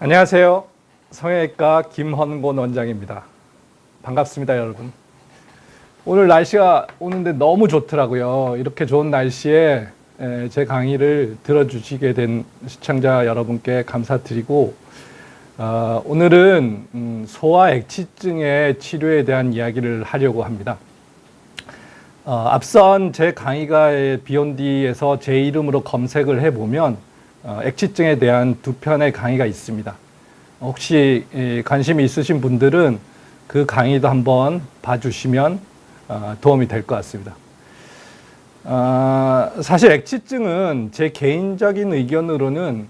안녕하세요. 성형외과 김헌곤 원장입니다. 반갑습니다, 여러분. 오늘 날씨가 오는데 너무 좋더라고요. 이렇게 좋은 날씨에 제 강의를 들어주시게 된 시청자 여러분께 감사드리고, 오늘은 소아 액취증의 치료에 대한 이야기를 하려고 합니다. 앞선 제 강의가 비욘디에서 제 이름으로 검색을 해보면 액취증에 대한 2편의 강의가 있습니다. 혹시 관심이 있으신 분들은 그 강의도 한번 봐주시면 도움이 될 것 같습니다. 사실 액취증은 제 개인적인 의견으로는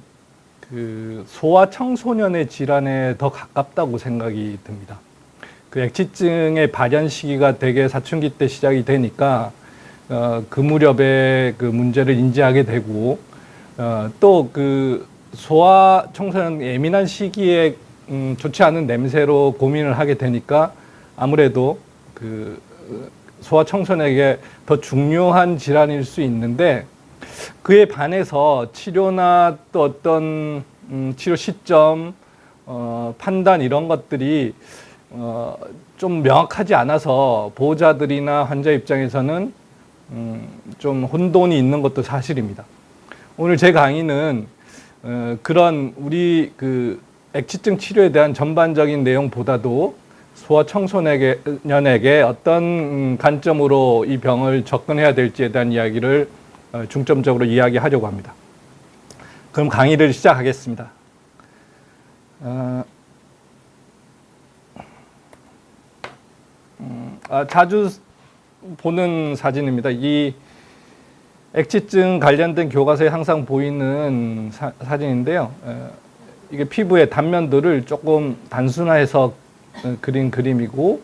그 소아 청소년의 질환에 더 가깝다고 생각이 듭니다. 그 액취증의 발현 시기가 대개 사춘기 때 시작이 되니까 그 무렵에 그 문제를 인지하게 되고 또 그 소아 청소년 예민한 시기에 좋지 않은 냄새로 고민을 하게 되니까 아무래도 그 소아 청소년에게 더 중요한 질환일 수 있는데, 그에 반해서 치료나 또 어떤 치료 시점, 판단 이런 것들이 좀 명확하지 않아서 보호자들이나 환자 입장에서는 좀 혼돈이 있는 것도 사실입니다. 오늘 제 강의는 그런 우리 그 액취증 치료에 대한 전반적인 내용보다도 소아 청소년에게 어떤 관점으로 이 병을 접근해야 될지에 대한 이야기를 중점적으로 이야기하려고 합니다. 그럼 강의를 시작하겠습니다. 자주 보는 사진입니다. 이 액취증 관련된 교과서에 항상 보이는 사진인데요. 이게 피부의 단면들을 조금 단순화해서 그린 그림이고,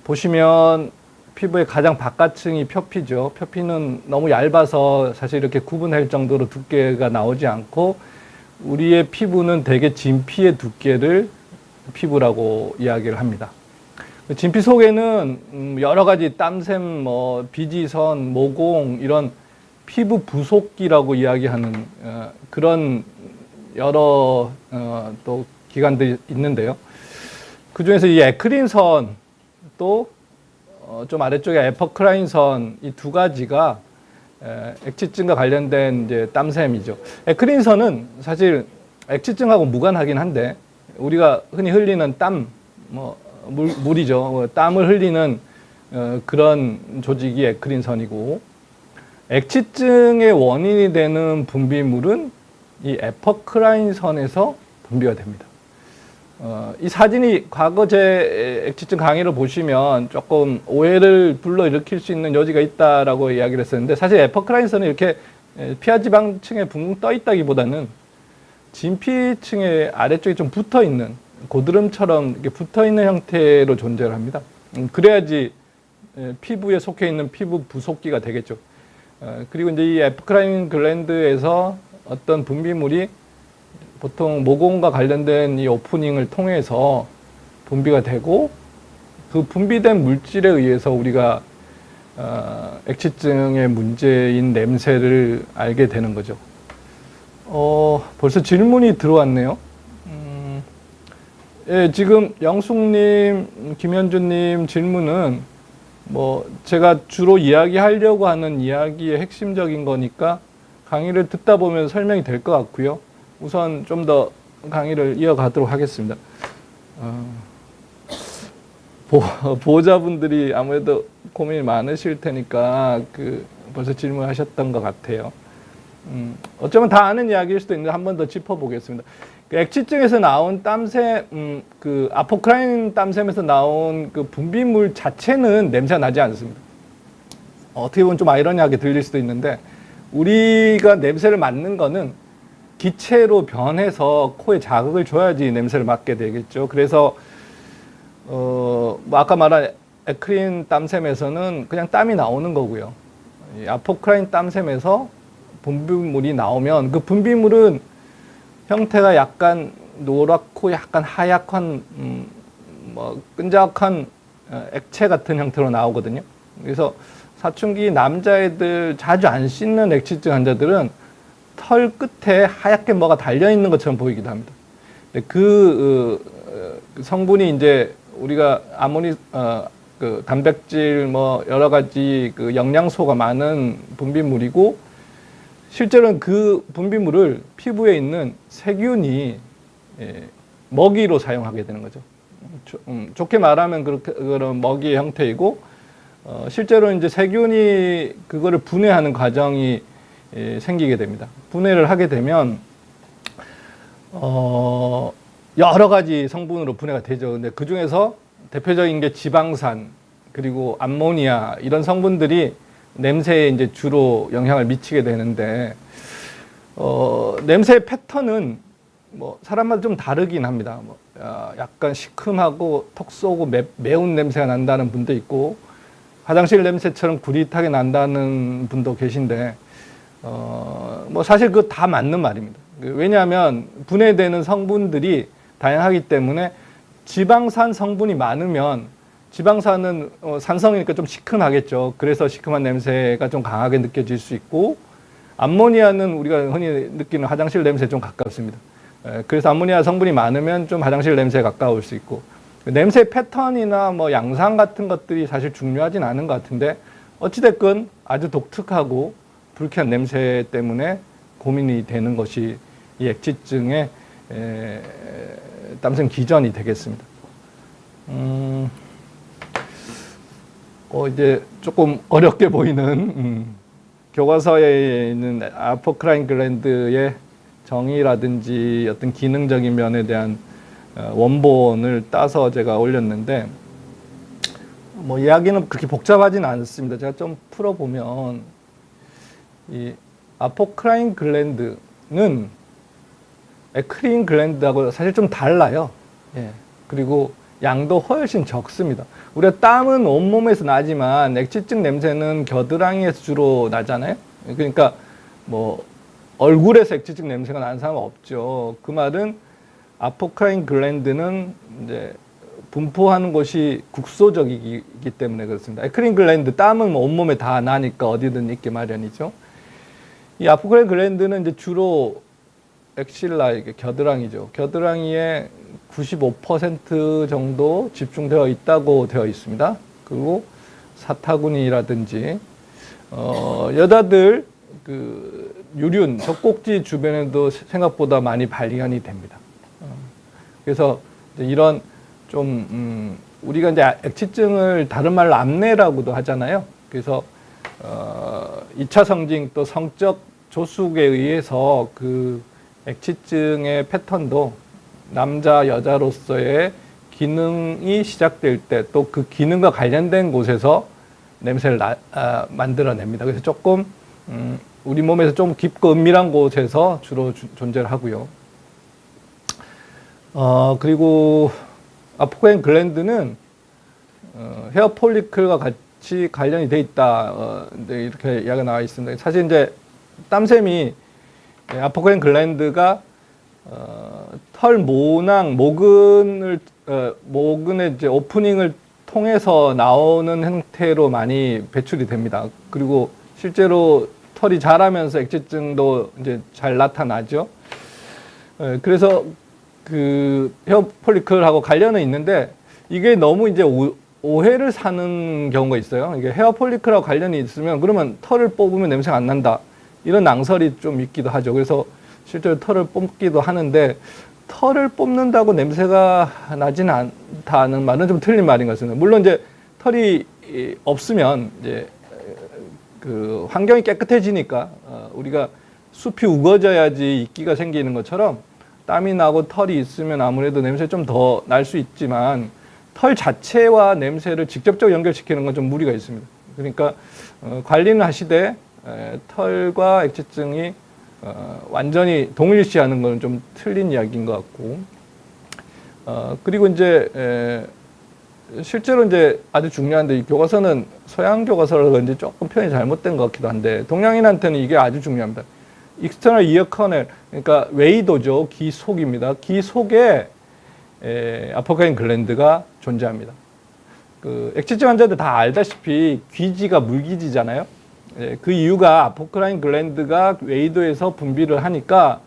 보시면 피부의 가장 바깥층이 표피죠. 표피는 너무 얇아서 사실 이렇게 구분할 정도로 두께가 나오지 않고, 우리의 피부는 대개 진피의 두께를 피부라고 이야기를 합니다. 진피 속에는 여러 가지 땀샘, 비지선, 모공 이런 피부 부속기라고 이야기하는 그런 여러 또 기관들이 있는데요. 그 중에서 이 에크린선 또 좀 아래쪽에 에퍼크라인선, 이 두 가지가 액취증과 관련된 이제 땀샘이죠. 에크린선은 사실 액취증하고 무관하긴 한데, 우리가 흔히 흘리는 땀, 물이죠. 땀을 흘리는 그런 조직이 에크린선이고, 액취증의 원인이 되는 분비물은 이 에퍼크라인선에서 분비가 됩니다. 이 사진이 과거 제 액취증 강의를 보시면 조금 오해를 불러일으킬 수 있는 여지가 있다라고 이야기를 했었는데, 사실 에퍼크라인선은 이렇게 피하지방층에 붕붕 떠 있다기보다는 진피층의 아래쪽에 좀 붙어 있는, 고드름처럼 이렇게 붙어 있는 형태로 존재를 합니다. 그래야지 피부에 속해 있는 피부 부속기가 되겠죠. 그리고 이제 이 에피크라인 글랜드에서 어떤 분비물이 보통 모공과 관련된 이 오프닝을 통해서 분비가 되고, 그 분비된 물질에 의해서 우리가 액취증의 문제인 냄새를 알게 되는 거죠. 벌써 질문이 들어왔네요. 예, 지금 영숙님, 김현주님 질문은 제가 주로 이야기하려고 하는 이야기의 핵심적인 거니까 강의를 듣다 보면 설명이 될 것 같고요. 우선 좀 더 강의를 이어가도록 하겠습니다. 보호자분들이 아무래도 고민이 많으실 테니까 벌써 질문하셨던 것 같아요. 어쩌면 다 아는 이야기일 수도 있는데 한 번 더 짚어보겠습니다. 액취증에서 나온 땀샘, 아포크라인 땀샘에서 나온 그 분비물 자체는 냄새가 나지 않습니다. 어떻게 보면 좀 아이러니하게 들릴 수도 있는데, 우리가 냄새를 맡는 거는 기체로 변해서 코에 자극을 줘야지 냄새를 맡게 되겠죠. 그래서 아까 말한 에크린 땀샘에서는 그냥 땀이 나오는 거고요. 이 아포크라인 땀샘에서 분비물이 나오면 그 분비물은 형태가 약간 노랗고 약간 하얗한 끈적한 액체 같은 형태로 나오거든요. 그래서 사춘기 남자애들 자주 안 씻는 액취증 환자들은 털 끝에 하얗게 뭐가 달려있는 것처럼 보이기도 합니다. 그 성분이 이제 우리가 아모니 그 단백질 뭐 여러 가지 그 영양소가 많은 분비물이고, 실제로는 그 분비물을 피부에 있는 세균이 먹이로 사용하게 되는 거죠. 좋게 말하면 그런 먹이의 형태이고, 실제로 이제 세균이 그거를 분해하는 과정이 생기게 됩니다. 분해를 하게 되면 여러 가지 성분으로 분해가 되죠. 근데 그 중에서 대표적인 게 지방산, 그리고 암모니아, 이런 성분들이 냄새에 이제 주로 영향을 미치게 되는데, 냄새의 패턴은 뭐 사람마다 좀 다르긴 합니다. 뭐 약간 시큼하고 톡 쏘고 매운 냄새가 난다는 분도 있고, 화장실 냄새처럼 구릿하게 난다는 분도 계신데, 뭐 사실 그거 다 맞는 말입니다. 왜냐하면 분해되는 성분들이 다양하기 때문에, 지방산 성분이 많으면, 지방산은 산성이니까 좀 시큼하겠죠. 그래서 시큼한 냄새가 좀 강하게 느껴질 수 있고, 암모니아는 우리가 흔히 느끼는 화장실 냄새에 좀 가깝습니다. 그래서 암모니아 성분이 많으면 좀 화장실 냄새에 가까울 수 있고, 냄새 패턴이나 뭐 양상 같은 것들이 사실 중요하진 않은 것 같은데, 어찌됐건 아주 독특하고 불쾌한 냄새 때문에 고민이 되는 것이 이 액취증의 땀샘 기전이 되겠습니다. 이제 조금 어렵게 보이는 교과서에 있는 아포크라인 글랜드의 정의라든지 어떤 기능적인 면에 대한 원본을 따서 제가 올렸는데, 뭐 이야기는 그렇게 복잡하진 않습니다. 제가 좀 풀어보면, 이 아포크라인 글랜드는 에크린 글랜드하고 사실 좀 달라요. 예. 그리고 양도 훨씬 적습니다. 우리가 땀은 온몸에서 나지만 액취증 냄새는 겨드랑이에서 주로 나잖아요. 그러니까 뭐 얼굴에서 액취증 냄새가 나는 사람은 없죠. 그 말은 아포크라인 글랜드는 이제 분포하는 곳이 국소적이기 때문에 그렇습니다. 에크린 글랜드, 땀은 뭐 온몸에 다 나니까 어디든 있게 마련이죠. 이 아포크라인 글랜드는 이제 주로 액실라, 이게 겨드랑이죠. 겨드랑이에 95% 정도 집중되어 있다고 되어 있습니다. 그리고 사타구니라든지 여자들 그 유륜, 젖꼭지 주변에도 생각보다 많이 발견이 됩니다. 그래서 이런 좀 우리가 이제 액취증을 다른 말로 암내라고도 하잖아요. 그래서 2차 성징 또 성적 조숙에 의해서 그 액취증의 패턴도 남자, 여자로서의 기능이 시작될 때 또 그 기능과 관련된 곳에서 냄새를 만들어냅니다. 그래서 조금 우리 몸에서 좀 깊고 은밀한 곳에서 주로 존재를 하고요. 그리고 아포크라인 글랜드는 헤어 폴리클과 같이 관련이 돼 있다. 네, 이렇게 이야기가 나와 있습니다. 사실 이제 땀샘이 아포크라인 글랜드가 털 모낭, 모근의 이제 오프닝을 통해서 나오는 형태로 많이 배출이 됩니다. 그리고 실제로 털이 자라면서 액취증도 이제 잘 나타나죠. 그래서 그 헤어 폴리클하고 관련은 있는데, 이게 너무 이제 오해를 사는 경우가 있어요. 이게 헤어 폴리클하고 관련이 있으면 그러면 털을 뽑으면 냄새가 안 난다, 이런 낭설이 좀 있기도 하죠. 그래서 실제로 털을 뽑기도 하는데, 털을 뽑는다고 냄새가 나지는 않다는 말은 좀 틀린 말인 것 같습니다. 물론 이제 털이 없으면 이제 그 환경이 깨끗해지니까 우리가 숲이 우거져야지 이끼가 생기는 것처럼 땀이 나고 털이 있으면 아무래도 냄새 좀 더 날 수 있지만, 털 자체와 냄새를 직접적으로 연결시키는 건 좀 무리가 있습니다. 그러니까 관리는 하시되 털과 액취증이 완전히 동일시하는 건 좀 틀린 이야기인 것 같고, 그리고 이제 실제로 이제 아주 중요한데, 이 교과서는 서양 교과서라서 그런지 조금 표현이 잘못된 것 같기도 한데, 동양인한테는 이게 아주 중요합니다. 익스터널 이어 커넬, 그러니까 웨이도죠. 귀 속입니다. 귀 속에 아포크라인 글랜드가 존재합니다. 그 액취증 환자들 다 알다시피 귀지가 물귀지잖아요. 그 이유가 아포크라인 글랜드가 웨이도에서 분비를 하니까,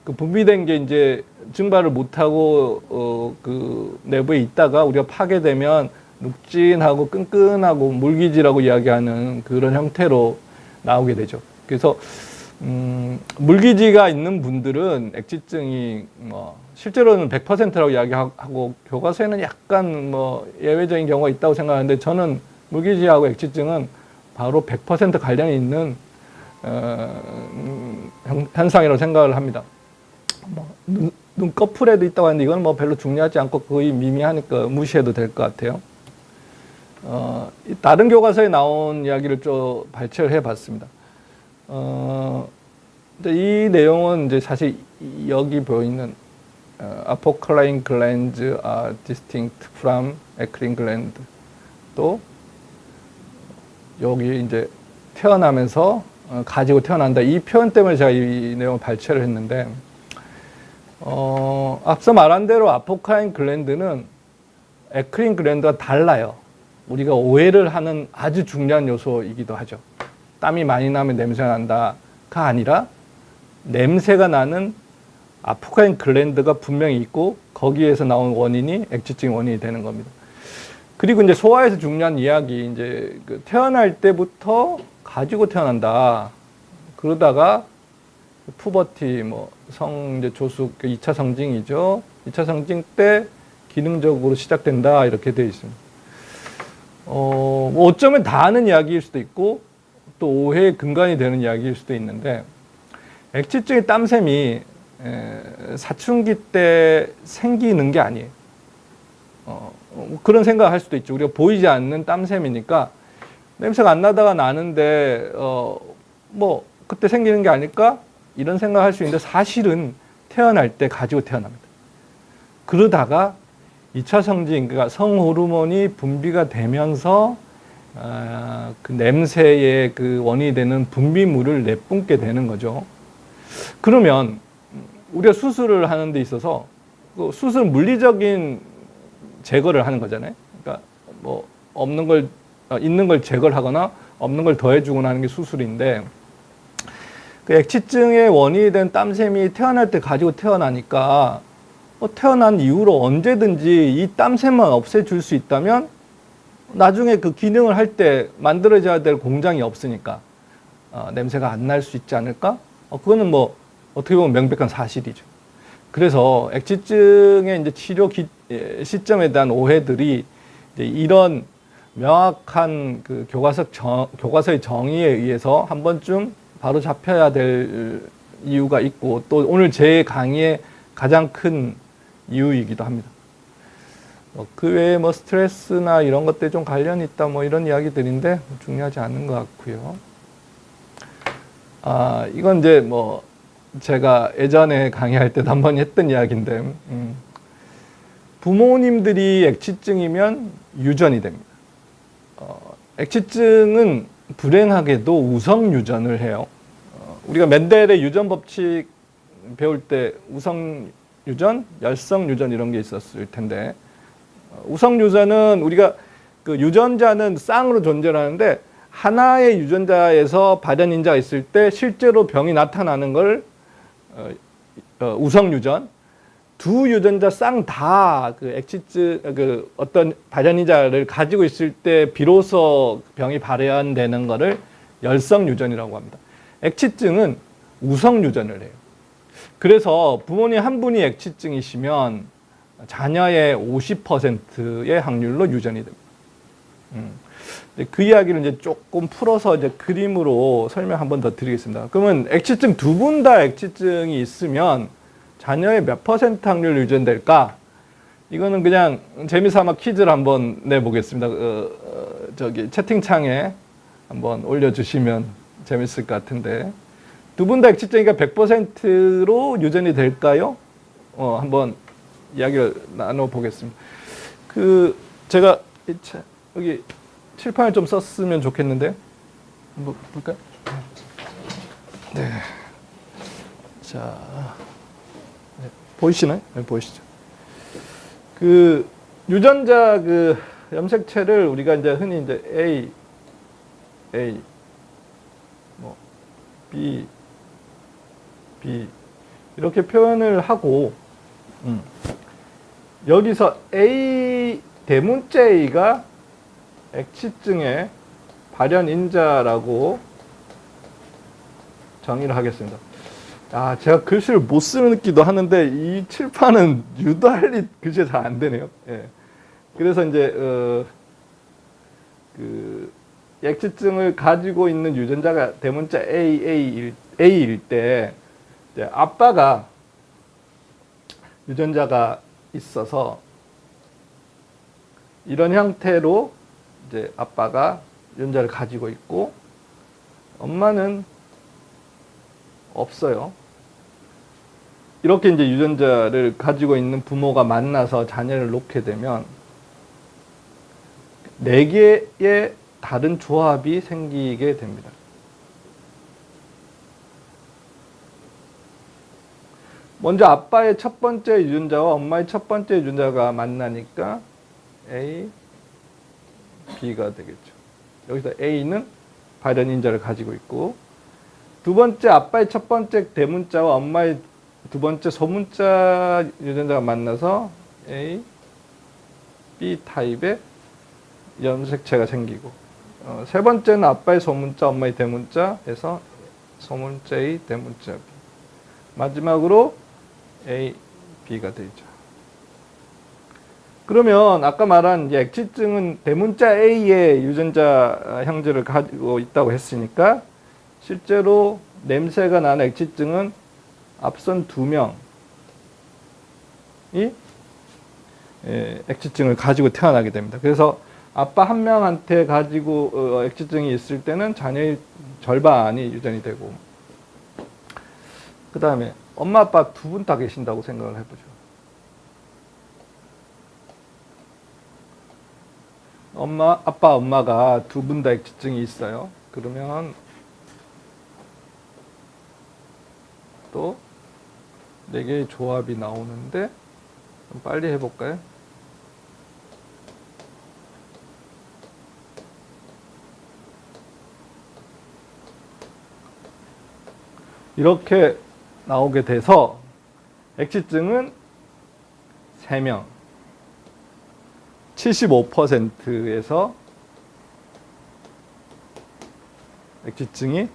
그 분비된 게 이제 증발을 못하고 그 내부에 있다가 우리가 파괴되면 눅진하고 끈끈하고 물기지라고 이야기하는 그런 형태로 나오게 되죠. 그래서 물기지가 있는 분들은 액지증이 뭐 실제로는 100%라고 이야기하고 교과서에는 약간 뭐 예외적인 경우가 있다고 생각하는데, 저는 물기지하고 액지증은 바로 100% 관련이 있는 현상이라고 생각을 합니다. 뭐 눈꺼풀에도 있다고 하는데 이건 뭐 별로 중요하지 않고 거의 미미하니까 무시해도 될 것 같아요. 다른 교과서에 나온 이야기를 좀 발췌를 해봤습니다. 이 내용은 이제 사실 여기 보이는 apocrine glands are distinct from eccrine gland, 또 여기 이제 태어나면서 가지고 태어난다, 이 표현 때문에 제가 이 내용을 발췌를 했는데, 앞서 말한 대로 아포크라인 글랜드는 에크린 글랜드와 달라요. 우리가 오해를 하는 아주 중요한 요소이기도 하죠. 땀이 많이 나면 냄새가 난다가 아니라 냄새가 나는 아포크라인 글랜드가 분명히 있고 거기에서 나온 원인이 액지증의 원인이 되는 겁니다. 그리고 이제 소아에서 중요한 이야기, 이제 그 태어날 때부터 가지고 태어난다. 그러다가 푸버티, 뭐 이제 조숙, 2차 성징이죠. 2차 성징 때 기능적으로 시작된다, 이렇게 되어 있습니다. 뭐 어쩌면 다 아는 이야기일 수도 있고 또 오해의 근간이 되는 이야기일 수도 있는데, 액지증의 땀샘이 사춘기 때 생기는 게 아니에요. 그런 생각을 할 수도 있죠. 우리가 보이지 않는 땀샘이니까 냄새가 안 나다가 나는데 뭐 그때 생기는 게 아닐까? 이런 생각을 할 수 있는데, 사실은 태어날 때 가지고 태어납니다. 그러다가 2차 성징, 그러니까 성호르몬이 분비가 되면서 그 냄새의 그 원인이 되는 분비물을 내뿜게 되는 거죠. 그러면 우리가 수술을 하는 데 있어서 그 수술 물리적인 제거를 하는 거잖아요. 그러니까 뭐 없는 걸 있는 걸 제거를 하거나 없는 걸 더해주거나 하는 게 수술인데, 그 액지증의 원인이 된 땀샘이 태어날 때 가지고 태어나니까 태어난 이후로 언제든지 이 땀샘만 없애줄 수 있다면 나중에 그 기능을 할 때 만들어져야 될 공장이 없으니까 냄새가 안 날 수 있지 않을까? 그거는 뭐 어떻게 보면 명백한 사실이죠. 그래서 액지증의 이제 치료 시점에 대한 오해들이 이제 이런 명확한 그 교과서의 정의에 의해서 한 번쯤 바로 잡혀야 될 이유가 있고, 또 오늘 제 강의의 가장 큰 이유이기도 합니다. 그 외에 뭐 스트레스나 이런 것들이 좀 관련이 있다, 뭐 이런 이야기들인데 중요하지 않은 것 같고요. 이건 이제 뭐 제가 예전에 강의할 때도 한번 했던 이야기인데, 부모님들이 액지증이면 유전이 됩니다. 액지증은 불행하게도 우성 유전을 해요. 우리가 멘델의 유전 법칙 배울 때 우성 유전, 열성 유전 이런 게 있었을 텐데, 우성 유전은 우리가 그 유전자는 쌍으로 존재를 하는데, 하나의 유전자에서 발현인자가 있을 때 실제로 병이 나타나는 걸 우성 유전, 두 유전자 쌍 다 그 액지증 그 어떤 발현인자를 가지고 있을 때 비로소 병이 발현되는 거를 열성 유전이라고 합니다. 액지증은 우성 유전을 해요. 그래서 부모님 한 분이 액지증이시면 자녀의 50%의 확률로 유전이 됩니다. 그 이야기를 이제 조금 풀어서 이제 그림으로 설명 한번 더 드리겠습니다. 그러면 액지증 두 분 다 액지증이 있으면 자녀의 몇 퍼센트 확률로 유전될까? 이거는 그냥 재미삼아 퀴즈를 한번 내보겠습니다. 저기 채팅창에 한번 올려주시면 재밌을 것 같은데, 두 분 다 액지증이니까 100%로 유전이 될까요? 한번 이야기를 나눠보겠습니다. 제가 여기 칠판을 좀 썼으면 좋겠는데, 한번 볼까요? 네. 자, 네. 보이시나요? 네, 보이시죠? 유전자 염색체를 우리가 이제 흔히 이제 A, 뭐 B 이렇게 표현을 하고, 여기서 A 대문자 A가 액치증의 발현인자라고 정의를 하겠습니다. 제가 글씨를 못 쓰기도 하는데 이 칠판은 유달리 글씨가 잘 안 되네요. 예. 그래서 이제 그 액치증을 가지고 있는 유전자가 대문자 A일 때 이제 아빠가 유전자가 있어서 이런 형태로 이제 아빠가 유전자를 가지고 있고 엄마는 없어요. 이렇게 이제 유전자를 가지고 있는 부모가 만나서 자녀를 놓게 되면 4개의 다른 조합이 생기게 됩니다. 먼저 아빠의 첫 번째 유전자와 엄마의 첫 번째 유전자가 만나니까 A, B가 되겠죠. 여기서 A는 발현인자를 가지고 있고 두 번째 아빠의 첫 번째 대문자와 엄마의 두 번째 소문자 유전자가 만나서 A, B 타입의 염색체가 생기고 세 번째는 아빠의 소문자, 엄마의 대문자에서 소문자 A, 대문자 B 마지막으로 A, B가 되죠. 그러면 아까 말한 액치증은 대문자 A의 유전자 형질을 가지고 있다고 했으니까 실제로 냄새가 나는 액치증은 앞선 2명이 액치증을 가지고 태어나게 됩니다. 그래서 아빠 1명한테 가지고 액치증이 있을 때는 자녀의 절반이 유전이 되고 그 다음에 엄마 아빠 2분 다 계신다고 생각을 해보죠. 아빠 엄마가 2분 다 액치증이 있어요. 그러면 또 4개의 조합이 나오는데 좀 빨리 해볼까요? 이렇게 나오게 돼서 액치증은 3명 75%에서 액치증이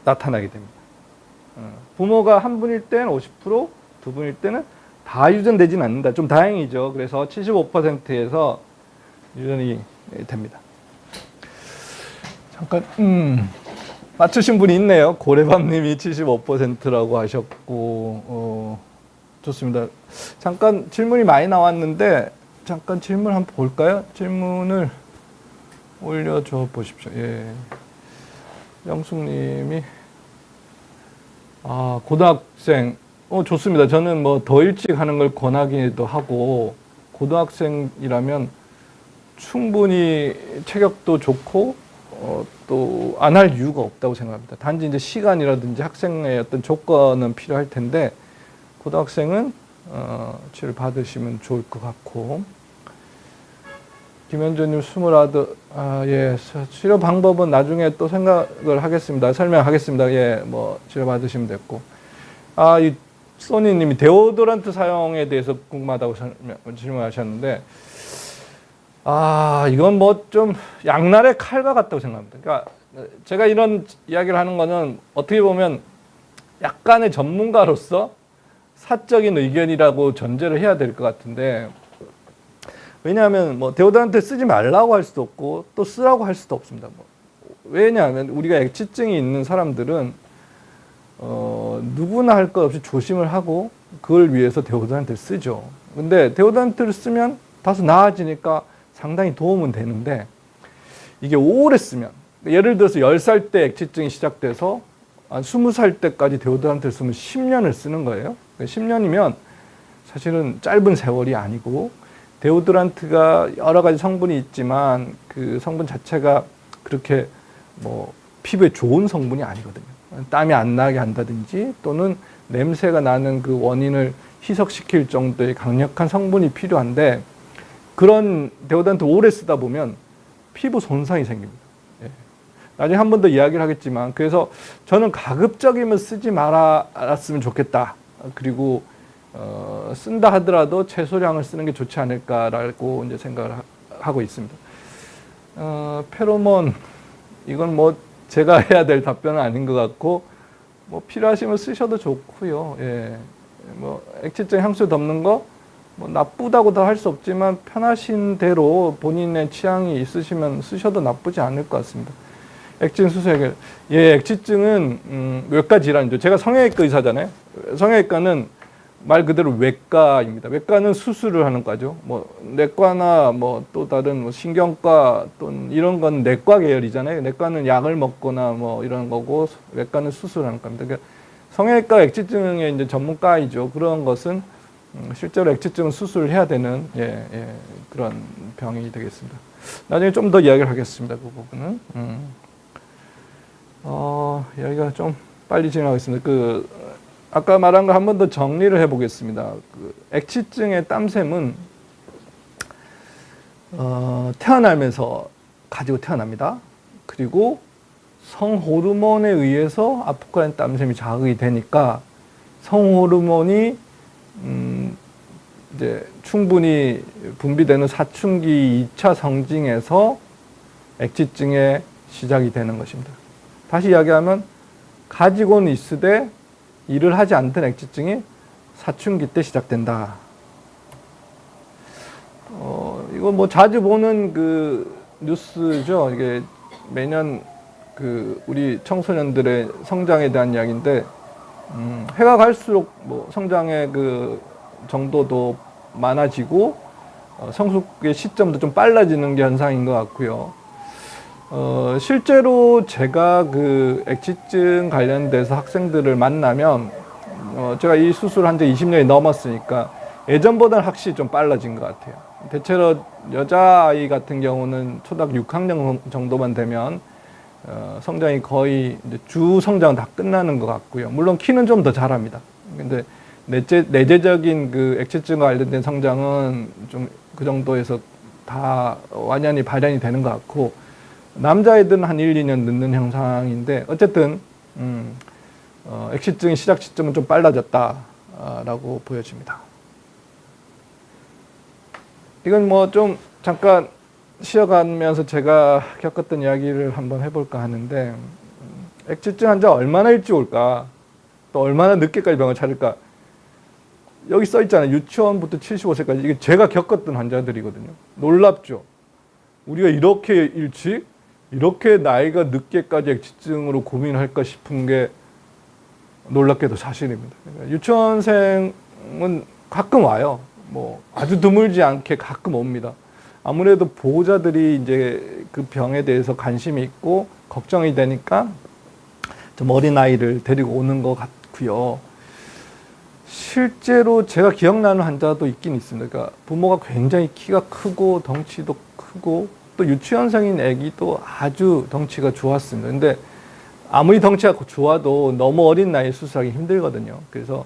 나타나게 됩니다. 부모가 한 분일 때는 50%, 두 분일 때는 다 유전되지는 않는다. 좀 다행이죠. 그래서 75%에서 유전이 됩니다. 잠깐 맞추신 분이 있네요. 고래밤님이 75%라고 하셨고 좋습니다. 잠깐 질문이 많이 나왔는데 잠깐 질문 한번 볼까요? 질문을 올려줘 보십시오. 예. 영숙님이 고등학생 좋습니다. 저는 뭐 더 일찍 하는 걸 권하기도 하고 고등학생이라면 충분히 체격도 좋고 또 안 할 이유가 없다고 생각합니다. 단지 이제 시간이라든지 학생의 어떤 조건은 필요할 텐데 고등학생은 치료를 받으시면 좋을 것 같고 김현주님 29, 예, 치료 방법은 나중에 또 생각을 하겠습니다. 설명하겠습니다. 예, 뭐 치료 받으시면 됐고 이 소니님이 데오도란트 사용에 대해서 궁금하다고 질문하셨는데 이건 뭐 좀 양날의 칼과 같다고 생각합니다. 그러니까 제가 이런 이야기를 하는 거는 어떻게 보면 약간의 전문가로서 사적인 의견이라고 전제를 해야 될 것 같은데 왜냐하면 뭐 데오도란트 쓰지 말라고 할 수도 없고 또 쓰라고 할 수도 없습니다. 왜냐하면 우리가 액치증이 있는 사람들은 누구나 할 것 없이 조심을 하고 그걸 위해서 데오도란트를 쓰죠. 근데 데오도란트를 쓰면 다소 나아지니까 상당히 도움은 되는데 이게 오래 쓰면 예를 들어서 10살 때 액치증이 시작돼서 한 20살 때까지 데오도란트를 쓰면 10년을 쓰는 거예요. 10년이면 사실은 짧은 세월이 아니고 데오도란트가 여러 가지 성분이 있지만 그 성분 자체가 그렇게 뭐 피부에 좋은 성분이 아니거든요. 땀이 안 나게 한다든지 또는 냄새가 나는 그 원인을 희석시킬 정도의 강력한 성분이 필요한데 그런 데오도란트 오래 쓰다 보면 피부 손상이 생깁니다. 예. 나중에 한 번 더 이야기를 하겠지만 그래서 저는 가급적이면 쓰지 말았으면 좋겠다. 그리고 쓴다 하더라도 최소량을 쓰는 게 좋지 않을까라고 이제 생각을 하고 있습니다. 페로몬 이건 뭐 제가 해야 될 답변은 아닌 것 같고 뭐 필요하시면 쓰셔도 좋고요. 예. 뭐 액체증 향수 덮는 거 뭐 나쁘다고 다 할 수 없지만 편하신 대로 본인의 취향이 있으시면 쓰셔도 나쁘지 않을 것 같습니다. 액체증 수술 해결. 예, 액체증은 외과 질환이죠. 제가 성형외과 의사잖아요. 성형외과는 말 그대로 외과입니다. 외과는 수술을 하는 과죠. 뭐 내과나 뭐 또 다른 뭐 신경과 또는 이런 건 내과 계열이잖아요. 내과는 약을 먹거나 뭐 이런 거고 외과는 수술하는 겁니다. 그러니까 성형외과 액체증의 이제 전문가이죠. 그런 것은 실제로 액체증은 수술을 해야 되는 그런 병이 되겠습니다. 나중에 좀 더 이야기를 하겠습니다. 그 부분은. 여기가 좀 빨리 진행하겠습니다. 아까 말한 걸 한 번 더 정리를 해보겠습니다. 액취증의 땀샘은 태어나면서 가지고 태어납니다. 그리고 성호르몬에 의해서 아포크라인 땀샘이 자극이 되니까 성호르몬이 이제 충분히 분비되는 사춘기 2차 성징에서 액취증의 시작이 되는 것입니다. 다시 이야기하면 가지고는 있으되 일을 하지 않던 액취증이 사춘기 때 시작된다. 이거 뭐 자주 보는 그 뉴스죠. 이게 매년 우리 청소년들의 성장에 대한 이야기인데, 해가 갈수록 뭐 성장의 그 정도도 많아지고, 성숙의 시점도 좀 빨라지는 게 현상인 것 같고요. 실제로 제가 액취증 관련돼서 학생들을 만나면, 제가 이 수술을 한 지 20년이 넘었으니까 예전보다는 확실히 좀 빨라진 것 같아요. 대체로 여자아이 같은 경우는 초등학교 6학년 정도만 되면, 성장이 거의 이제 주 성장 다 끝나는 것 같고요. 물론 키는 좀 더 자랍니다. 근데 내재적인 액취증과 관련된 성장은 좀 그 정도에서 다 완연히 발현이 되는 것 같고, 남자애들은 한 1, 2년 늦는 형상인데, 어쨌든, 액취증의 시작 시점은 좀 빨라졌다라고 보여집니다. 이건 뭐 좀 잠깐 쉬어가면서 제가 겪었던 이야기를 한번 해볼까 하는데, 액취증 환자 얼마나 일찍 올까? 또 얼마나 늦게까지 병을 찾을까? 여기 써 있잖아요. 유치원부터 75세까지. 이게 제가 겪었던 환자들이거든요. 놀랍죠? 우리가 이렇게 일찍, 이렇게 나이가 늦게까지 액취증으로 고민할까 싶은 게 놀랍게도 사실입니다. 그러니까 유치원생은 가끔 와요. 뭐 아주 드물지 않게 가끔 옵니다. 아무래도 보호자들이 이제 그 병에 대해서 관심이 있고 걱정이 되니까 좀 어린 아이를 데리고 오는 것 같고요. 실제로 제가 기억나는 환자도 있긴 있습니다. 그러니까 부모가 굉장히 키가 크고 덩치도 크고 또 유치원생인 아기도 아주 덩치가 좋았습니다. 근데 아무리 덩치가 좋아도 너무 어린 나이에 수술하기 힘들거든요. 그래서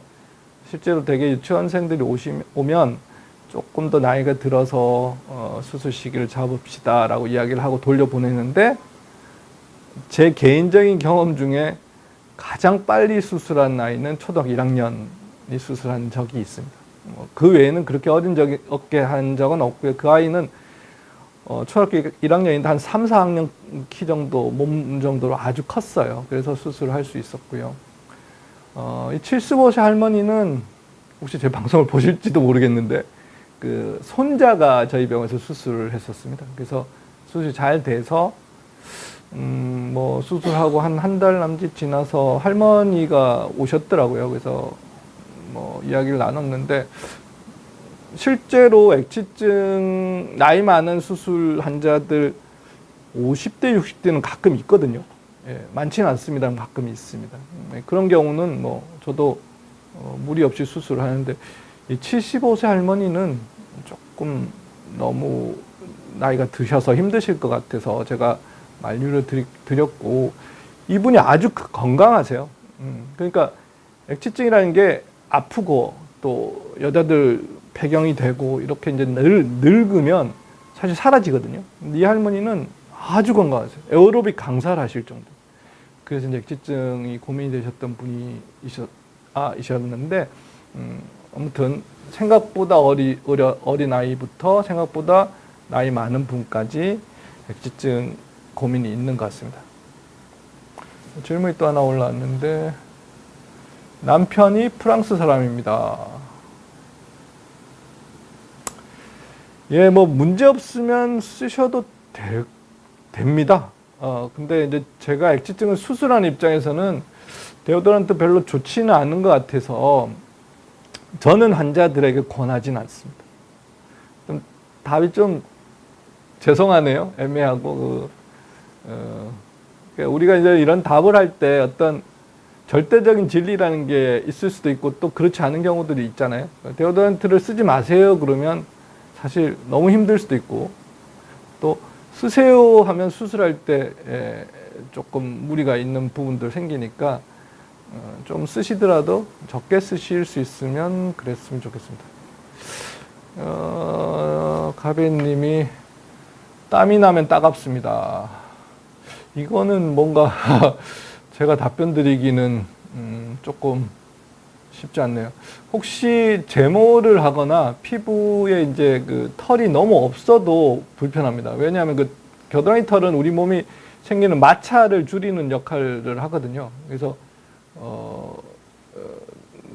실제로 되게 유치원생들이 오면 조금 더 나이가 들어서 수술 시기를 잡읍시다라고 이야기를 하고 돌려보내는데, 제 개인적인 경험 중에 가장 빨리 수술한 나이는 초등학교 1학년이 수술한 적이 있습니다. 그 외에는 그렇게 어렵게 한 적은 없고요. 그 아이는 초등학교 1학년인데 한 3, 4학년 키 정도, 몸 정도로 아주 컸어요. 그래서 수술을 할 수 있었고요. 이 75세 할머니는 혹시 제 방송을 보실지도 모르겠는데, 손자가 저희 병원에서 수술을 했었습니다. 그래서 수술이 잘 돼서, 뭐 수술하고 한 달 남짓 지나서 할머니가 오셨더라고요. 그래서 뭐 이야기를 나눴는데, 실제로 액취증 나이 많은 수술 환자들 50대, 60대는 가끔 있거든요. 예, 많지는 않습니다만 가끔 있습니다. 그런 경우는 뭐 저도 무리 없이 수술을 하는데, 이 75세 할머니는 조금 너무 나이가 드셔서 힘드실 것 같아서 제가 만류를 드렸고, 이분이 아주 건강하세요. 그러니까 액취증이라는 게 아프고 또 여자들 폐경이 되고 이렇게 이제 늙으면 사실 사라지거든요. 근데 이 할머니는 아주 건강하세요. 에어로빅 강사를 하실 정도. 그래서 이제 액취증이 고민이 되셨던 분이 이셨는데, 아무튼 생각보다 어린 아이부터 생각보다 나이 많은 분까지 액지증 고민이 있는 것 같습니다. 질문이 또 하나 올라왔는데, 남편이 프랑스 사람입니다. 예, 뭐 문제 없으면 쓰셔도 됩니다. 근데 이제 제가 액지증을 수술한 입장에서는 데오도란트 별로 좋지는 않은 것 같아서 저는 환자들에게 권하진 않습니다. 답이 좀 죄송하네요. 애매하고 그러니까 우리가 이제 이런 답을 할 때 어떤 절대적인 진리라는 게 있을 수도 있고 또 그렇지 않은 경우들이 있잖아요. 데오도란트를 쓰지 마세요 그러면 사실 너무 힘들 수도 있고, 또 쓰세요 하면 수술할 때 조금 무리가 있는 부분들 생기니까 좀 쓰시더라도 적게 쓰실 수 있으면 그랬으면 좋겠습니다. 가베님이 땀이 나면 따갑습니다. 이거는 뭔가 제가 답변 드리기는 조금 쉽지 않네요. 혹시 제모를 하거나 피부에 이제 그 털이 너무 없어도 불편합니다. 왜냐하면 그 겨드랑이 털은 우리 몸이 생기는 마찰을 줄이는 역할을 하거든요. 그래서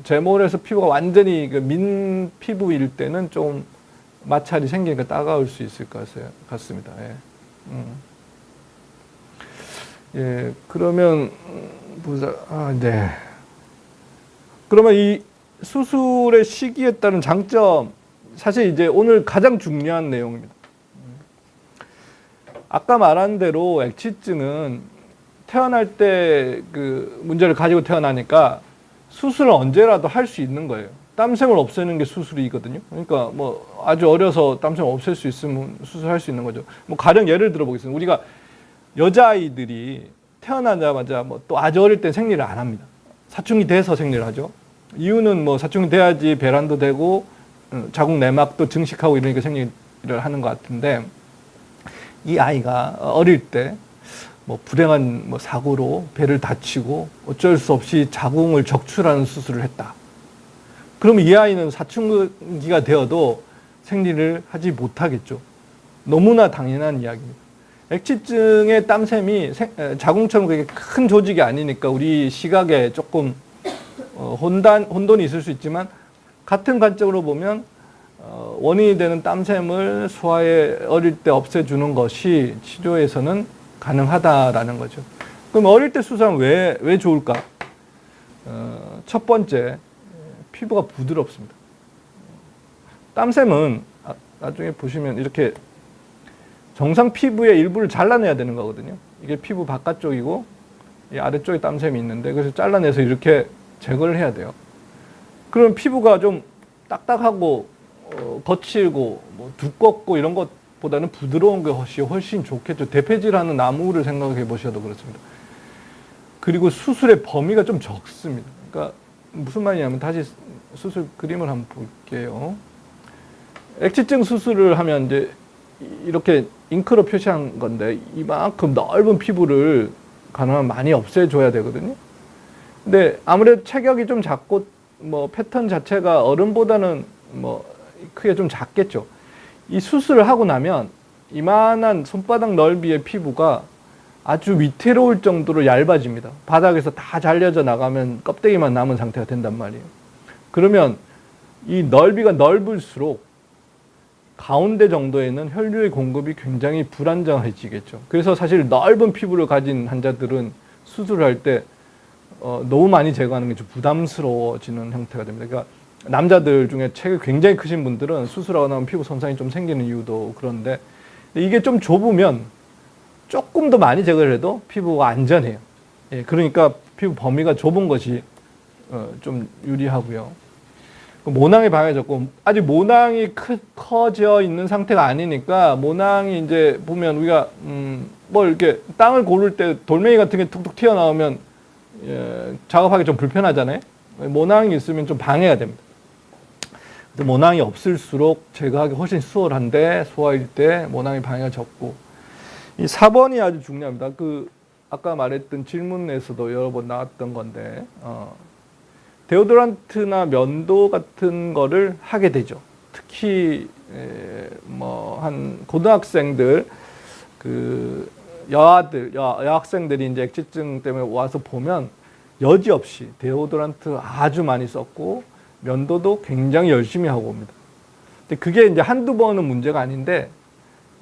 제모를 해서 피부가 완전히 그 민 피부일 때는 좀 마찰이 생기니까 따가울 수 있을 것 같습니다. 예. 예, 그러면 보자. 네. 그러면 이 수술의 시기에 따른 장점, 사실 이제 오늘 가장 중요한 내용입니다. 아까 말한 대로 액취증은 태어날 때 그 문제를 가지고 태어나니까 수술을 언제라도 할 수 있는 거예요. 땀샘을 없애는 게 수술이거든요. 그러니까 뭐 아주 어려서 땀샘을 없앨 수 있으면 수술할 수 있는 거죠. 뭐 가령 예를 들어보겠습니다. 우리가 여자아이들이 태어나자마자 뭐 또 아주 어릴 때 생리를 안 합니다. 사춘기 돼서 생리를 하죠. 이유는 뭐 사춘기 돼야지 배란도 되고 자궁 내막도 증식하고 이러니까 생리를 하는 것 같은데, 이 아이가 어릴 때 뭐 불행한 뭐 사고로 배를 다치고 어쩔 수 없이 자궁을 적출하는 수술을 했다. 그럼 이 아이는 사춘기가 되어도 생리를 하지 못하겠죠. 너무나 당연한 이야기입니다. 액취증의 땀샘이 자궁처럼 그렇게 큰 조직이 아니니까 우리 시각에 조금 혼돈이 있을 수 있지만, 같은 관점으로 보면 원인이 되는 땀샘을 소아에 어릴 때 없애주는 것이 치료에서는 가능하다라는 거죠. 그럼 어릴 때 수술하면 왜 좋을까? 첫 번째, 피부가 부드럽습니다. 땀샘은 나중에 보시면 이렇게 정상 피부의 일부를 잘라내야 되는 거거든요. 이게 피부 바깥쪽이고 이 아래쪽에 땀샘이 있는데, 그래서 잘라내서 이렇게 제거를 해야 돼요. 그럼 피부가 좀 딱딱하고 거칠고 뭐 두껍고 이런 것보다는 부드러운 것이 훨씬 좋겠죠. 대패질하는 나무를 생각해 보셔도 그렇습니다. 그리고 수술의 범위가 좀 적습니다. 그러니까 무슨 말이냐면, 다시 수술 그림을 한번 볼게요. 액취증 수술을 하면 이제 이렇게 잉크로 표시한 건데, 이만큼 넓은 피부를 가능하면 많이 없애줘야 되거든요. 근데 아무래도 체격이 좀 작고 뭐 패턴 자체가 어른보다는 뭐 크게 좀 작겠죠. 이 수술을 하고 나면 이만한 손바닥 넓이의 피부가 아주 위태로울 정도로 얇아집니다. 바닥에서 다 잘려져 나가면 껍데기만 남은 상태가 된단 말이에요. 그러면 이 넓이가 넓을수록 가운데 정도에는 혈류의 공급이 굉장히 불안정해지겠죠. 그래서 사실 넓은 피부를 가진 환자들은 수술을 할 때 너무 많이 제거하는 게 좀 부담스러워지는 형태가 됩니다. 그러니까 남자들 중에 체격이 굉장히 크신 분들은 수술하고 나면 피부 손상이 좀 생기는 이유도 그런데, 이게 좀 좁으면 조금 더 많이 제거를 해도 피부가 안전해요. 예, 그러니까 피부 범위가 좁은 것이 좀 유리하고요. 모낭이 방해졌고, 아직 모낭이 커져 있는 상태가 아니니까, 모낭이 이제 보면 우리가 뭐 이렇게 땅을 고를 때 돌멩이 같은 게 툭툭 튀어나오면 작업하기 좀 불편하잖아요. 모낭이 있으면 좀 방해가 됩니다. 모낭이 없을수록 제거하기 훨씬 수월한데, 소아일 때 모낭이 방해가 적고, 이 4번이 아주 중요합니다. 아까 말했던 질문에서도 여러 번 나왔던 건데, 데오도란트나 면도 같은 거를 하게 되죠. 특히 뭐 한 고등학생들 그 여학생들이 이제 액지증 때문에 와서 보면 여지없이 데오도란트 아주 많이 썼고 면도도 굉장히 열심히 하고 옵니다. 근데 그게 이제 한두 번은 문제가 아닌데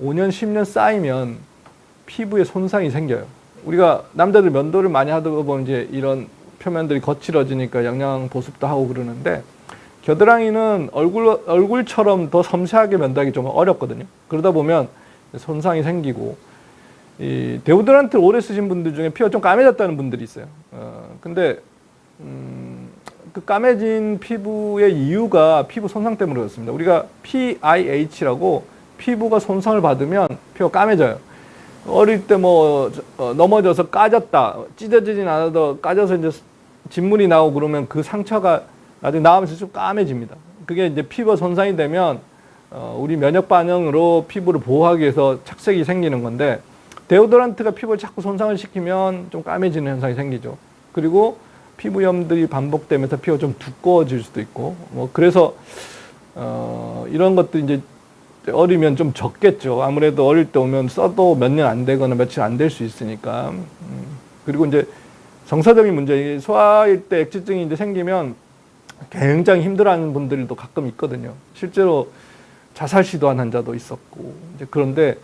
5년, 10년 쌓이면 피부에 손상이 생겨요. 우리가 남자들 면도를 많이 하다 보면 이제 이런 표면들이 거칠어지니까 영양 보습도 하고 그러는데 겨드랑이는 얼굴처럼 더 섬세하게 면도하기 좀 어렵거든요. 그러다 보면 손상이 생기고, 이 데오도란트를 오래 쓰신 분들 중에 피부가 좀 까매졌다는 분들이 있어요. 근데 그 까매진 피부의 이유가 피부 손상 때문에 그렇습니다. 우리가 PIH라고 피부가 손상을 받으면 피부가 까매져요. 어릴 때 뭐 넘어져서 까졌다, 찢어지진 않아도 까져서 이제 진물이 나오고 그러면 그 상처가 나중에 나오면서 좀 까매집니다. 그게 이제 피부가 손상이 되면 우리 면역 반응으로 피부를 보호하기 위해서 착색이 생기는 건데, 데오도란트가 피부를 자꾸 손상을 시키면 좀 까매지는 현상이 생기죠. 그리고 피부염들이 반복되면서 피부가 좀 두꺼워질 수도 있고, 뭐 그래서 이런 것도 이제 어리면 좀 적겠죠. 아무래도 어릴 때 오면 써도 몇 년 안 되거나 며칠 안 될 수 있으니까. 그리고 이제 정서적인 문제, 소아일 때 액지증이 이제 생기면 굉장히 힘들어하는 분들도 가끔 있거든요. 실제로 자살 시도한 환자도 있었고, 이제 그런데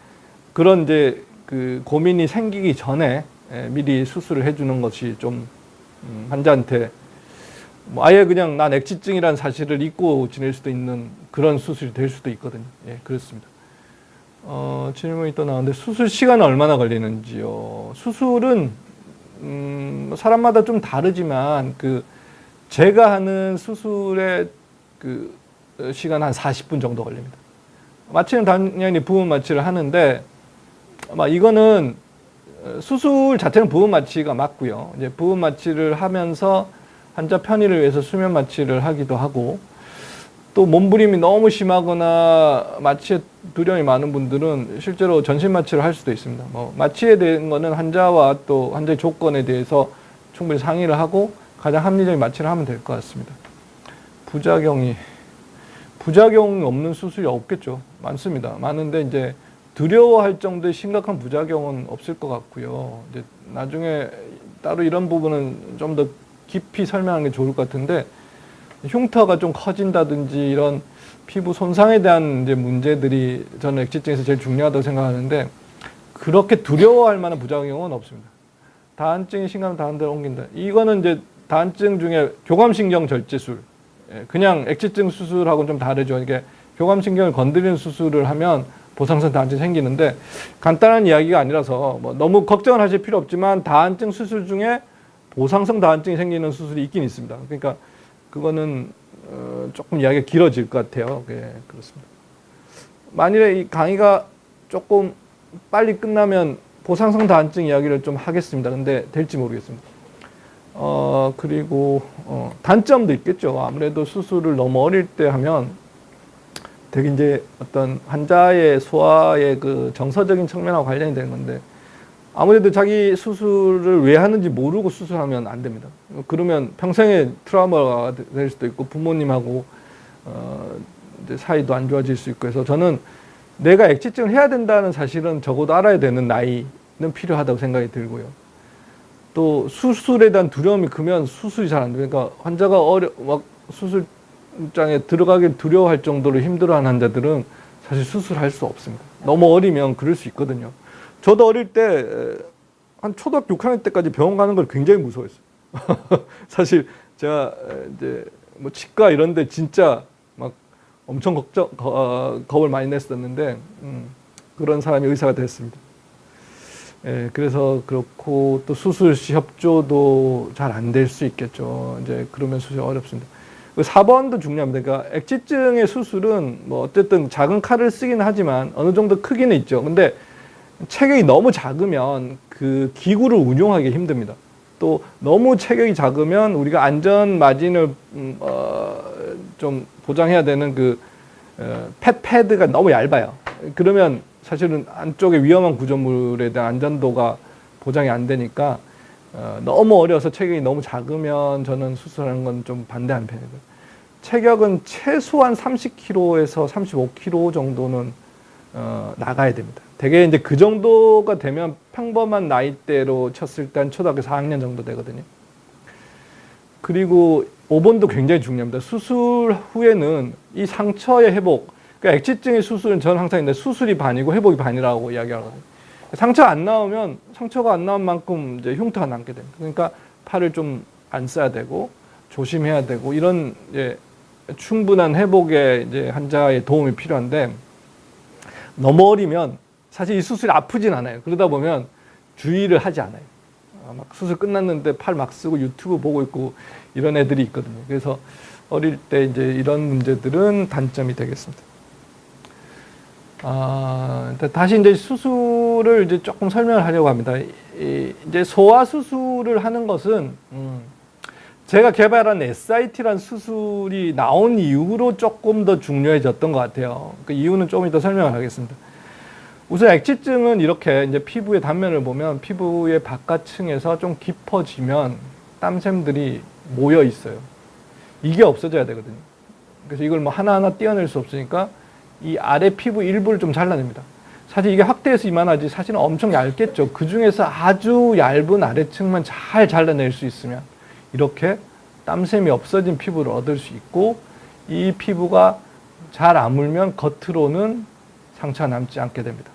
그런 이제 그 고민이 생기기 전에 미리 수술을 해주는 것이 좀 환자한테 뭐 아예 그냥 난 액지증이라는 사실을 잊고 지낼 수도 있는 그런 수술이 될 수도 있거든요. 예, 그렇습니다. 질문이 또 나왔는데 수술 시간은 얼마나 걸리는지요? 수술은 사람마다 좀 다르지만 그 제가 하는 수술의 그 시간 한 40분 정도 걸립니다. 마취는 당연히 부분 마취를 하는데 아마 이거는 수술 자체는 부분 마취가 맞고요. 이제 부분 마취를 하면서 환자 편의를 위해서 수면 마취를 하기도 하고, 또 몸부림이 너무 심하거나 마취에 두려움이 많은 분들은 실제로 전신 마취를 할 수도 있습니다. 뭐 마취에 대한 거는 환자와 또 환자의 조건에 대해서 충분히 상의를 하고 가장 합리적인 마취를 하면 될 것 같습니다. 부작용 없는 수술이 없겠죠. 많습니다. 많은데 이제 두려워할 정도의 심각한 부작용은 없을 것 같고요. 이제 나중에 따로 이런 부분은 좀 더 깊이 설명하는 게 좋을 것 같은데, 흉터가 좀 커진다든지 이런 피부 손상에 대한 이제 문제들이 저는 액지증에서 제일 중요하다고 생각하는데, 그렇게 두려워할 만한 부작용은 없습니다. 다한증이 심각하면 다른 데로 옮긴다. 이거는 이제 다한증 중에 교감신경 절제술, 그냥 액지증 수술하고는 좀 다르죠. 이게 교감신경을 건드리는 수술을 하면 보상성 다한증이 생기는데, 간단한 이야기가 아니라서 뭐 너무 걱정을 하실 필요 없지만 다한증 수술 중에 보상성 다한증이 생기는 수술이 있긴 있습니다. 그러니까 그거는 조금 이야기가 길어질 것 같아요. 예, 그렇습니다. 만일에 이 강의가 조금 빨리 끝나면 보상성 다한증 이야기를 좀 하겠습니다. 근데 될지 모르겠습니다. 그리고 단점도 있겠죠. 아무래도 수술을 너무 어릴 때 하면 되게 이제 어떤 환자의 소아의 그 정서적인 측면하고 관련이 되는 건데, 아무래도 자기 수술을 왜 하는지 모르고 수술하면 안 됩니다. 그러면 평생의 트라우마가 될 수도 있고 부모님하고 이제 사이도 안 좋아질 수 있고 해서, 저는 내가 액지증을 해야 된다는 사실은 적어도 알아야 되는 나이는 필요하다고 생각이 들고요. 또 수술에 대한 두려움이 크면 수술이 잘 안 돼요. 그러니까 환자가 막 수술장에 들어가길 두려워할 정도로 힘들어하는 환자들은 사실 수술할 수 없습니다. 너무 어리면 그럴 수 있거든요. 저도 어릴 때 한 초등학교 6학년 때까지 병원 가는 걸 굉장히 무서워했어요. 사실 제가 이제 뭐 치과 이런 데 진짜 막 엄청 겁을 많이 냈었는데 그런 사람이 의사가 됐습니다. 예, 그래서 그렇고 또 수술 시 협조도 잘 안 될 수 있겠죠. 이제 그러면 수술이 어렵습니다. 4번도 중요합니다. 그러니까 액지증의 수술은 뭐 어쨌든 작은 칼을 쓰긴 하지만 어느 정도 크기는 있죠. 근데 체격이 너무 작으면 그 기구를 운용하기 힘듭니다. 또 너무 체격이 작으면 우리가 안전 마진을 좀 보장해야 되는 그 패드가 너무 얇아요. 그러면 사실은 안쪽에 위험한 구조물에 대한 안전도가 보장이 안 되니까 너무 어려서 체격이 너무 작으면 저는 수술하는 건 좀 반대하는 편이고요. 체격은 최소한 30kg에서 35kg 정도는 나가야 됩니다. 대개 이제 그 정도가 되면 평범한 나이대로 쳤을 때 한 초등학교 4학년 정도 되거든요. 그리고 오번도 굉장히 중요합니다. 수술 후에는 이 상처의 회복, 그러니까 액취증의 수술은 저는 항상 있는데 수술이 반이고 회복이 반이라고 이야기하거든요. 상처가 안 나온 만큼 이제 흉터가 남게 됩니다. 그러니까 팔을 좀 안 써야 되고 조심해야 되고 이런 이제 충분한 회복에 이제 환자의 도움이 필요한데 너무 어리면 사실 이 수술이 아프진 않아요. 그러다 보면 주의를 하지 않아요. 막 수술 끝났는데 팔 막 쓰고 유튜브 보고 있고 이런 애들이 있거든요. 그래서 어릴 때 이제 이런 문제들은 단점이 되겠습니다. 다시 이제 수술을 이제 조금 설명을 하려고 합니다. 이제 소아 수술을 하는 것은 제가 개발한 SIT라는 수술이 나온 이후로 조금 더 중요해졌던 것 같아요. 그 이유는 조금 이따 설명을 하겠습니다. 우선 액취증은 이렇게 이제 피부의 단면을 보면 피부의 바깥층에서 좀 깊어지면 땀샘들이 모여 있어요. 이게 없어져야 되거든요. 그래서 이걸 뭐 하나하나 떼어낼 수 없으니까 이 아래 피부 일부를 좀 잘라냅니다. 사실 이게 확대해서 이만하지 사실은 엄청 얇겠죠. 그 중에서 아주 얇은 아래층만 잘 잘라낼 수 있으면 이렇게 땀샘이 없어진 피부를 얻을 수 있고 이 피부가 잘 아물면 겉으로는 상처가 남지 않게 됩니다.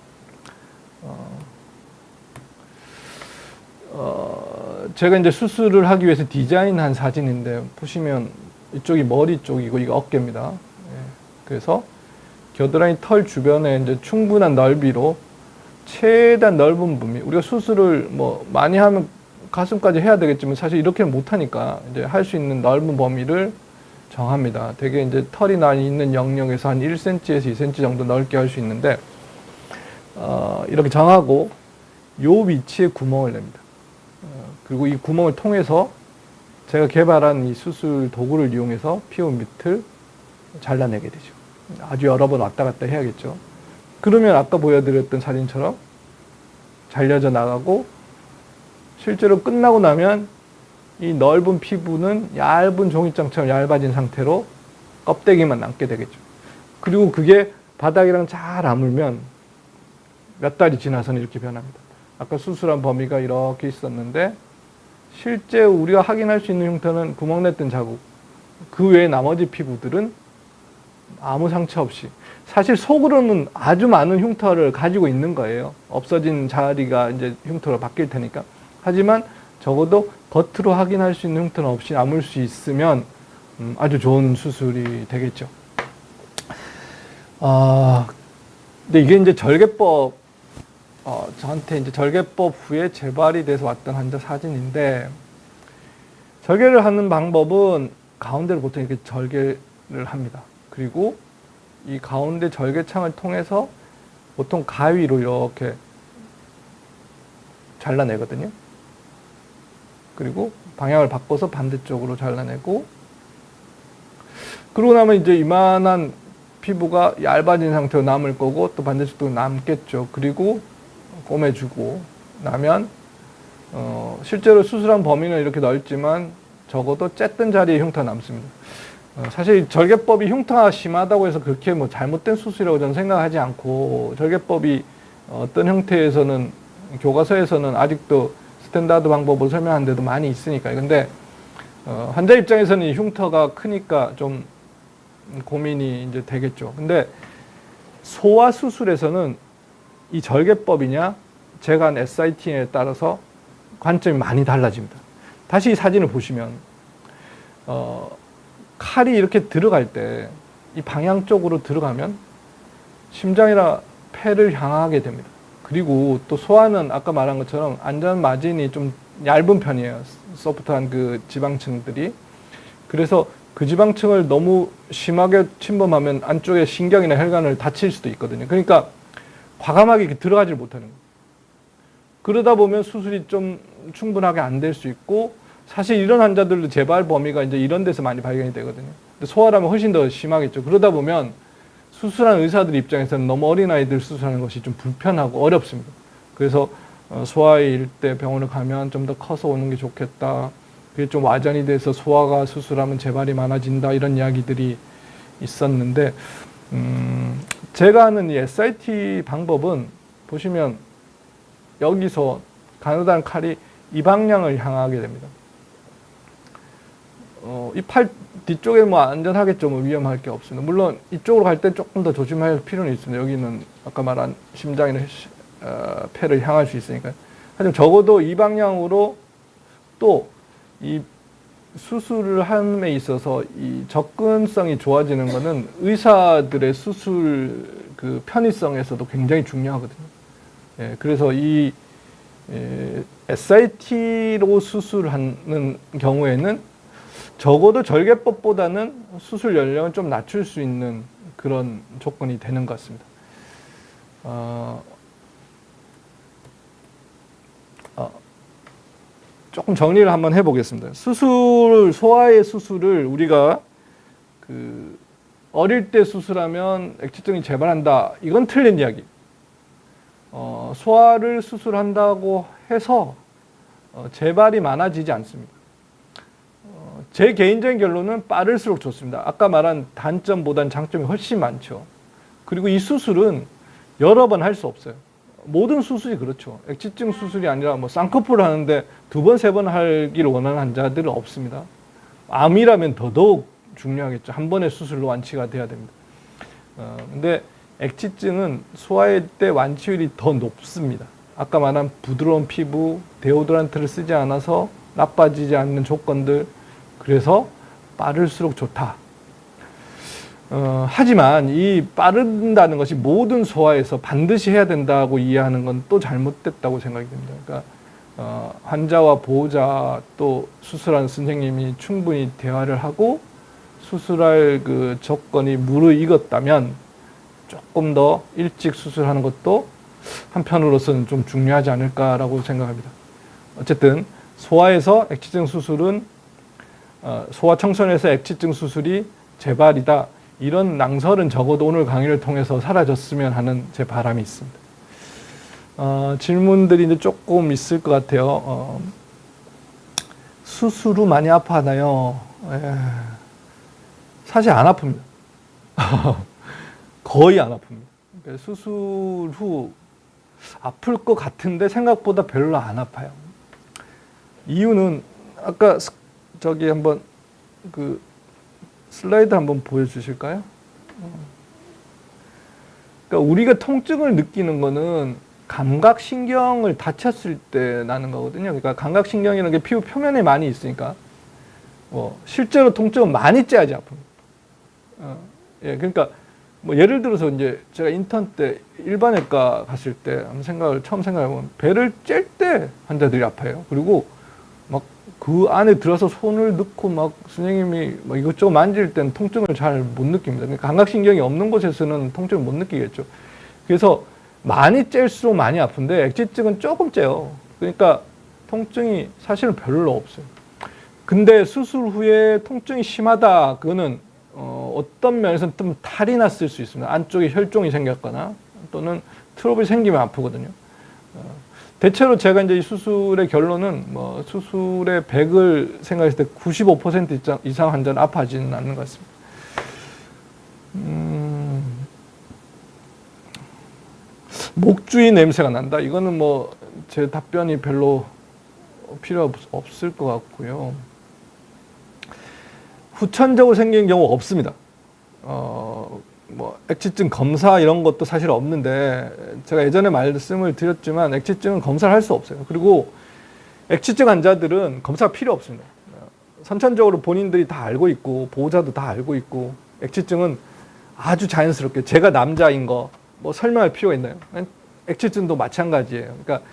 제가 이제 수술을 하기 위해서 디자인한 사진인데 보시면 이쪽이 머리 쪽이고 이게 어깨입니다. 그래서 겨드랑이 털 주변에 이제 충분한 넓이로 최대한 넓은 범위. 우리가 수술을 뭐 많이 하면 가슴까지 해야 되겠지만 사실 이렇게는 못하니까 이제 할 수 있는 넓은 범위를 정합니다. 되게 이제 털이 나 있는 영역에서 한 1cm에서 2cm 정도 넓게 할 수 있는데 이렇게 정하고 요 위치에 구멍을 냅니다. 그리고 이 구멍을 통해서 제가 개발한 이 수술 도구를 이용해서 피부 밑을 잘라내게 되죠. 아주 여러 번 왔다 갔다 해야겠죠. 그러면 아까 보여드렸던 사진처럼 잘려져 나가고 실제로 끝나고 나면 이 넓은 피부는 얇은 종이장처럼 얇아진 상태로 껍데기만 남게 되겠죠. 그리고 그게 바닥이랑 잘 아물면 몇 달이 지나서는 이렇게 변합니다. 아까 수술한 범위가 이렇게 있었는데 실제 우리가 확인할 수 있는 흉터는 구멍 냈던 자국, 그 외에 나머지 피부들은 아무 상처 없이 사실 속으로는 아주 많은 흉터를 가지고 있는 거예요. 없어진 자리가 이제 흉터로 바뀔 테니까. 하지만 적어도 겉으로 확인할 수 있는 흉터는 없이 아물 수 있으면 아주 좋은 수술이 되겠죠. 근데 이게 이제 절개법, 저한테 이제 절개법 후에 재발이 돼서 왔던 환자 사진인데, 절개를 하는 방법은 가운데를 보통 이렇게 절개를 합니다. 그리고 이 가운데 절개창을 통해서 보통 가위로 이렇게 잘라내거든요. 그리고 방향을 바꿔서 반대쪽으로 잘라내고, 그러고 나면 이제 이만한 피부가 얇아진 상태로 남을 거고 또 반대쪽도 남겠죠. 그리고 꼬매주고 나면 실제로 수술한 범위는 이렇게 넓지만 적어도 쨌든 자리에 흉터가 남습니다. 사실 절개법이 흉터가 심하다고 해서 그렇게 뭐 잘못된 수술이라고 저는 생각하지 않고, 절개법이 어떤 형태에서는 교과서에서는 아직도 스탠다드 방법을 설명하는 데도 많이 있으니까요. 근데 환자 입장에서는 이 흉터가 크니까 좀 고민이 이제 되겠죠. 근데 소아 수술에서는 이 절개법이냐 제가 한 SIT에 따라서 관점이 많이 달라집니다. 다시 이 사진을 보시면 칼이 이렇게 들어갈 때 이 방향 쪽으로 들어가면 심장이나 폐를 향하게 됩니다. 그리고 또 소아는 아까 말한 것처럼 안전 마진이 좀 얇은 편이에요. 소프트한 그 지방층들이. 그래서 그 지방층을 너무 심하게 침범하면 안쪽에 신경이나 혈관을 다칠 수도 있거든요. 그러니까 과감하게 이렇게 들어가질 못하는 거예요. 그러다 보면 수술이 좀 충분하게 안 될 수 있고, 사실 이런 환자들도 재발 범위가 이제 이런 데서 많이 발견이 되거든요. 근데 소아라면 훨씬 더 심하겠죠. 그러다 보면 수술한 의사들 입장에서는 너무 어린아이들 수술하는 것이 좀 불편하고 어렵습니다. 그래서 소아일 때 병원을 가면 좀 더 커서 오는 게 좋겠다. 그게 좀 와전이 돼서 소아가 수술하면 재발이 많아진다. 이런 이야기들이 있었는데 제가 하는 이 SIT 방법은 보시면 여기서 가느다란 칼이 이 방향을 향하게 됩니다. 이 팔 뒤쪽에 뭐 안전하겠죠. 뭐 위험할 게 없습니다. 물론 이쪽으로 갈 때 조금 더 조심할 필요는 있습니다. 여기는 아까 말한 심장이나 폐를 향할 수 있으니까. 하지만 적어도 이 방향으로 또 이 수술을 함에 있어서 이 접근성이 좋아지는 것은 의사들의 수술 그 편의성에서도 굉장히 중요하거든요. 예, 그래서 이 SIT로 수술하는 경우에는 적어도 절개법보다는 수술 연령을 좀 낮출 수 있는 그런 조건이 되는 것 같습니다. 조금 정리를 한번 해보겠습니다. 소아의 수술을 우리가 어릴 때 수술하면 액취증이 재발한다. 이건 틀린 이야기. 소아를 수술한다고 해서 재발이 많아지지 않습니다. 제 개인적인 결론은 빠를수록 좋습니다. 아까 말한 단점보다는 장점이 훨씬 많죠. 그리고 이 수술은 여러 번 할 수 없어요. 모든 수술이 그렇죠. 액취증 수술이 아니라 뭐 쌍꺼풀을 하는데 2번, 3번 하기를 원하는 환자들은 없습니다. 암이라면 더더욱 중요하겠죠. 한 번의 수술로 완치가 돼야 됩니다. 근데 액취증은 소아일 때 완치율이 더 높습니다. 아까 말한 부드러운 피부, 데오드란트를 쓰지 않아서 나빠지지 않는 조건들, 그래서 빠를수록 좋다. 하지만 이 빠른다는 것이 모든 소아에서 반드시 해야 된다고 이해하는 건 또 잘못됐다고 생각이 됩니다. 그러니까 환자와 보호자 또 수술하는 선생님이 충분히 대화를 하고 수술할 그 조건이 무르익었다면 조금 더 일찍 수술하는 것도 한편으로서는 좀 중요하지 않을까라고 생각합니다. 어쨌든 소아에서 액취증 수술은 소아 청소년에서 액취증 수술이 재발이다. 이런 낭설은 적어도 오늘 강의를 통해서 사라졌으면 하는 제 바람이 있습니다. 질문들이 이제 조금 있을 것 같아요. 수술 후 많이 아파하나요? 사실 안 아픕니다. 거의 안 아픕니다. 수술 후 아플 것 같은데 생각보다 별로 안 아파요. 이유는 아까 저기 한번 그 슬라이드 한번 보여주실까요? 그러니까 우리가 통증을 느끼는 거는 감각신경을 다쳤을 때 나는 거거든요. 그러니까 감각신경이라는 게 피부 표면에 많이 있으니까 실제로 통증은 많이 째야지 아픕니다. 예, 그러니까 뭐 예를 들어서 이제 제가 인턴 때 일반외과 갔을 때 처음 생각해보면 배를 찔 때 환자들이 아파요. 그리고 막 그 안에 들어서 손을 넣고 막 선생님이 막 이것저것 만질 때는 통증을 잘 못 느낍니다. 그러니까 감각신경이 없는 곳에서는 통증을 못 느끼겠죠. 그래서 많이 찔수록 많이 아픈데 액취증은 조금 째요. 그러니까 통증이 사실은 별로 없어요. 근데 수술 후에 통증이 심하다. 그거는 어떤 면에서는 좀 탈이 났을 수 있습니다. 안쪽에 혈종이 생겼거나 또는 트러블이 생기면 아프거든요. 대체로 제가 이제 이 수술의 결론은 뭐 수술의 100을 생각했을 때 95% 이상 환자는 아파하지는 않는 것 같습니다. 목 주위 냄새가 난다. 이거는 뭐 제 답변이 별로 필요 없을 것 같고요. 후천적으로 생긴 경우 없습니다. 뭐 액취증 검사 이런 것도 사실 없는데 제가 예전에 말씀을 드렸지만 액취증은 검사를 할 수 없어요. 그리고 액취증 환자들은 검사가 필요 없습니다. 선천적으로 본인들이 다 알고 있고 보호자도 다 알고 있고 액취증은 아주 자연스럽게 제가 남자인 거 뭐 설명할 필요가 있나요? 액취증도 마찬가지예요. 그러니까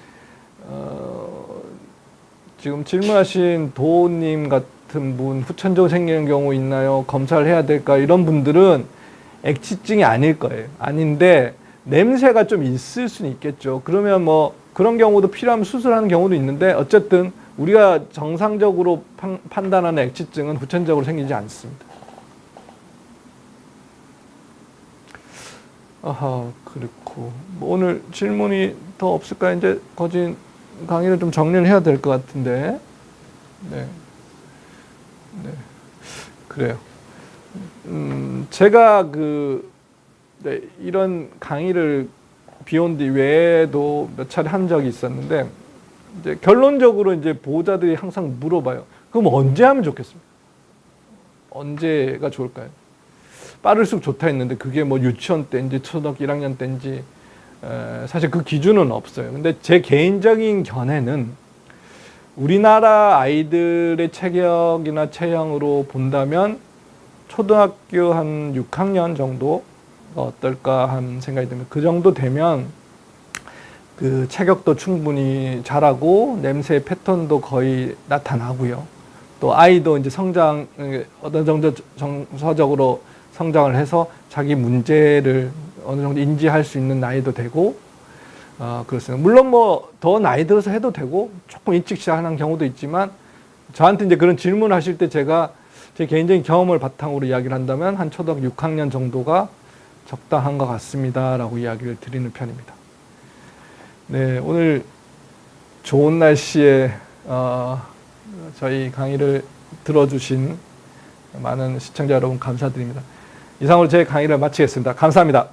지금 질문하신 도님 같은 분 후천적으로 생기는 경우 있나요? 검사를 해야 될까? 이런 분들은 액취증이 아닐 거예요. 아닌데 냄새가 좀 있을 수는 있겠죠. 그러면 뭐 그런 경우도 필요하면 수술하는 경우도 있는데 어쨌든 우리가 정상적으로 판단하는 액취증은 후천적으로 생기지 않습니다. 아하, 그렇고. 뭐 오늘 질문이 더 없을까? 이제 거진 강의를 좀 정리를 해야 될 것 같은데. 네. 네. 그래요. 제가 네, 이런 강의를 비욘드 외에도 몇 차례 한 적이 있었는데, 이제 결론적으로 이제 보호자들이 항상 물어봐요. 그럼 언제 하면 좋겠습니까? 언제가 좋을까요? 빠를수록 좋다 했는데 그게 뭐 유치원 때인지 초등학교 1학년 때인지 사실 그 기준은 없어요. 근데 제 개인적인 견해는 우리나라 아이들의 체격이나 체형으로 본다면 초등학교 한 6학년 정도가 어떨까 하는 생각이 듭니다. 그 정도 되면 그 체격도 충분히 자라고 냄새 패턴도 거의 나타나고요. 또 아이도 이제 성장 어느 정도 정서적으로 성장을 해서 자기 문제를 어느 정도 인지할 수 있는 나이도 되고 그렇습니다. 물론 뭐 더 나이 들어서 해도 되고 조금 일찍 시작하는 경우도 있지만 저한테 이제 그런 질문을 하실 때 제가 제 개인적인 경험을 바탕으로 이야기를 한다면 한 초등학교 6학년 정도가 적당한 것 같습니다라고 이야기를 드리는 편입니다. 네, 오늘 좋은 날씨에 저희 강의를 들어주신 많은 시청자 여러분 감사드립니다. 이상으로 제 강의를 마치겠습니다. 감사합니다.